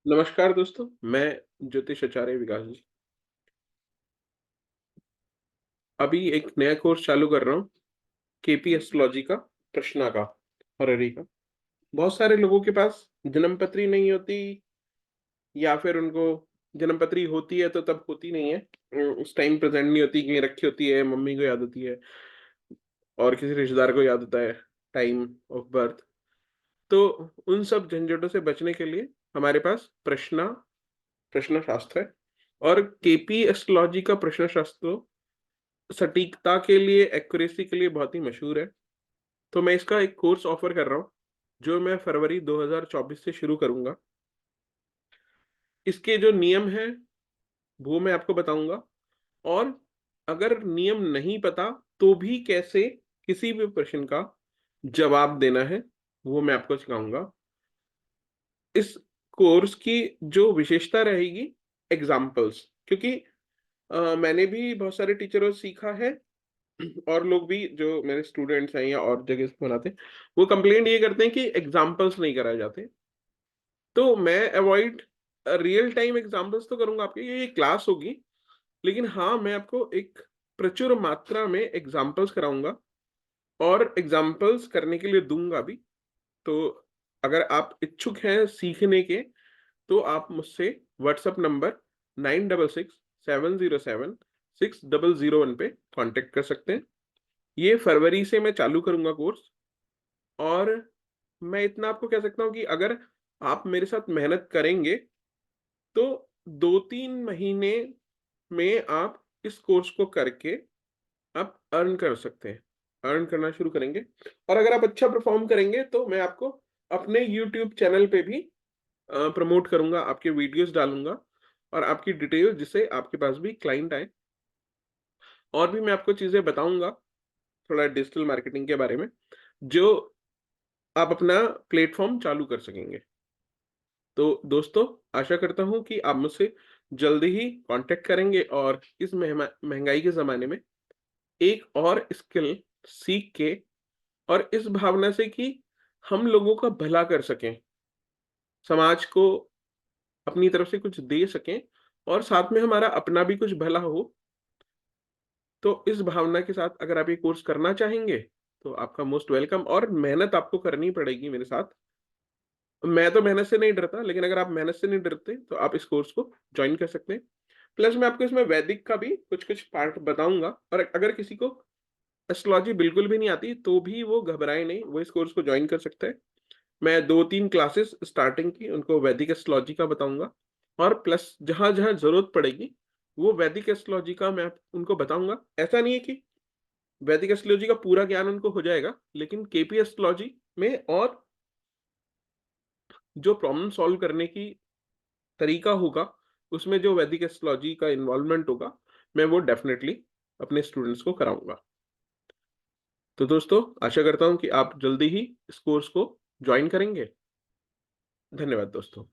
नमस्कार दोस्तों, मैं ज्योतिष आचार्य विकास जी। अभी एक नया कोर्स चालू कर रहा हूँ, केपी एस्ट्रोलॉजी का, प्रश्ना का, हररी का। बहुत सारे लोगों के पास जन्मपत्री नहीं होती या फिर उनको जन्मपत्री होती है तो तब होती नहीं है। उस टाइम प्रेज़ेंट नहीं होती, कहीं रखी होती है, मम्मी को याद होती है और किसी रिश्तेदार को याद होता है टाइम ऑफ बर्थ। तो उन सब झंझटों से बचने के लिए हमारे पास प्रश्न शास्त्र है और केपी एस्ट्रोलॉजी का प्रश्न शास्त्र सटीकता के लिए, एक्यूरेसी के लिए बहुत ही मशहूर है। तो मैं इसका एक कोर्स ऑफ़र कर रहा हूँ, जो मैं फरवरी 2024 से शुरू करूँगा। इसके जो नियम हैं, वो मैं आपको बताऊँगा और अगर नियम नहीं पता, तो भी कैसे किसी भी प्रश्न का जवाब देना है, वो मैं आपको सिखाऊँगा। इस कोर्स की जो विशेषता रहेगी, एग्ज़ाम्पल्स, क्योंकि मैंने भी बहुत सारे टीचरों से सीखा है और लोग भी जो मेरे स्टूडेंट्स हैं या और जगह से बनाते हैं, वो कंप्लेंट ये करते हैं कि एग्ज़ाम्पल्स नहीं कराए जाते। तो मैं अवॉइड रियल टाइम एग्ज़ाम्पल्स तो करूँगा आपके, ये क्लास होगी, लेकिन हाँ, मैं आपको एक प्रचुर मात्रा में एग्ज़ाम्पल्स कराऊँगा और एग्ज़ाम्पल्स करने के लिए दूँगा भी। तो अगर आप इच्छुक हैं सीखने के, तो आप मुझसे व्हाट्सएप नंबर 9667076001 पे कॉन्टैक्ट कर सकते हैं। ये फरवरी से मैं चालू करूँगा कोर्स और मैं इतना आपको कह सकता हूँ कि अगर आप मेरे साथ मेहनत करेंगे, तो 2-3 महीने में आप इस कोर्स को करके आप अर्न कर सकते हैं। अर्न करना शुरू करेंगे और अगर आप अच्छा परफ़ॉर्म करेंगे, तो मैं आपको अपने यूट्यूब चैनल पे भी प्रमोट करूँगा, आपके वीडियोज़ डालूँगा और आपकी डिटेल जिससे आपके पास भी क्लाइंट आएँ। और भी मैं आपको चीज़ें बताऊँगा, थोड़ा डिजिटल मार्केटिंग के बारे में, जो आप अपना प्लेटफ़ॉर्म चालू कर सकेंगे। तो दोस्तों, आशा करता हूँ कि आप मुझसे जल्दी ही कॉन्टैक्ट करेंगे और इस महँगाई के ज़माने में एक और स्किल सीख के और इस भावना से कि हम लोगों का भला कर सकें, समाज को अपनी तरफ से कुछ दे सकें और साथ में हमारा अपना भी कुछ भला हो, तो इस भावना के साथ अगर आप ये कोर्स करना चाहेंगे, तो आपका मोस्ट वेलकम और मेहनत आपको करनी पड़ेगी मेरे साथ। मैं तो मेहनत से नहीं डरता, लेकिन अगर आप मेहनत से नहीं डरते, तो आप इस कोर्स को जॉइन कर सकते हैं। प्लस मैं आपको इसमें वैदिक का भी कुछ-कुछ पार्ट बताऊँगा और अगर किसी को एस्ट्रोलॉजी बिल्कुल भी नहीं आती, तो भी वो घबराए नहीं, वो इस कोर्स को जॉइन कर सकता है। मैं 2-3 क्लासेस स्टार्टिंग की उनको वैदिक एस्ट्रोलॉजी का बताऊँगा और प्लस जहाँ-जहाँ ज़रूरत पड़ेगी, वो वैदिक एस्ट्रोलॉजी का मैं उनको बताऊँगा। ऐसा नहीं है कि वैदिक एस्ट्रोलॉजी का पूरा ज्ञान उनको हो जाएगा, लेकिन केपी एस्ट्रोलॉजी में और जो प्रॉब्लम सॉल्व करने की तरीका होगा, उसमें जो वैदिक एस्ट्रोलॉजी का इन्वॉल्वमेंट होगा, मैं वो डेफ़िनेटली अपने स्टूडेंट्स को कराऊँगा। तो दोस्तों, आशा करता हूँ कि आप जल्दी ही इस कोर्स को जॉइन करेंगे। धन्यवाद दोस्तों।